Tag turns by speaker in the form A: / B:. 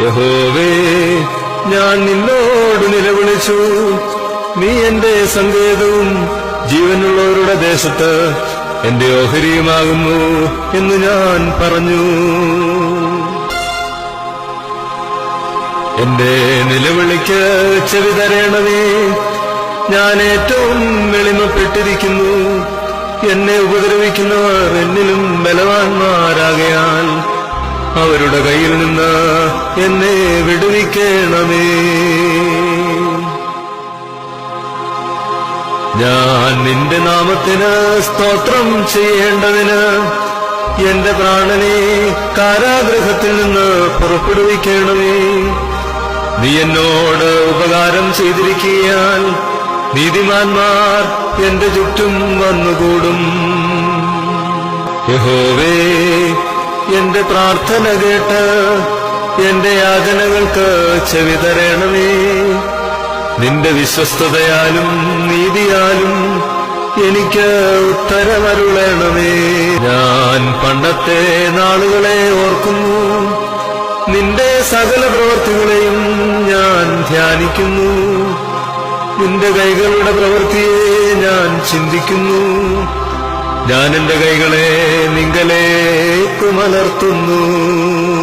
A: യഹോവേ, ഞാൻ നിന്നോട് നിലവിളിച്ചു. നീ എന്റെ സങ്കേതവും ജീവനുള്ളവരുടെ ദേശത്ത് എന്റെ ഓഹരിയുമാകുന്നു എന്ന് ഞാൻ പറഞ്ഞു. എന്റെ നിലവിളിക്ക് ചെവി തരേണമേ. ഞാൻ ഏറ്റവും എളിമപ്പെട്ടിരിക്കുന്നു. എന്നെ ഉപദ്രവിക്കുന്നവർ എന്നിലും ബലവാന്മാരാകയാൽ അവരുടെ കയ്യിൽ നിന്ന് എന്നെ വിടുവിക്കണമേ. ഞാൻ നിന്റെ നാമത്തിന് സ്തോത്രം ചെയ്യേണ്ടതിന് എന്റെ പ്രാണനെ കാരാഗൃഹത്തിൽ നിന്ന് പുറപ്പെടുവിക്കണമേ. നീ എന്നോട് ഉപകാരം ചെയ്തിരിക്കാൻ നീതിമാന്മാർ എന്റെ ചുറ്റും വന്നുകൂടും. യഹോവേ, എന്റെ പ്രാർത്ഥന കേട്ട് എന്റെ യാചനകൾക്ക് ചെവി തരേണമേ. നിന്റെ വിശ്വസ്തതയാലും നീതിയാലും എനിക്ക് ഉത്തരമരുളണമേ. ഞാൻ പണ്ടത്തെ നാളുകളെ ഓർക്കുന്നു. നിന്റെ സകല പ്രവൃത്തികളെയും ഞാൻ ധ്യാനിക്കുന്നു. നിന്റെ കൈകളുടെ പ്രവൃത്തിയെ ഞാൻ ചിന്തിക്കുന്നു. ഞാൻ എന്റെ കൈകളെ നിങ്കലേക്ക് മലർത്തുന്നു.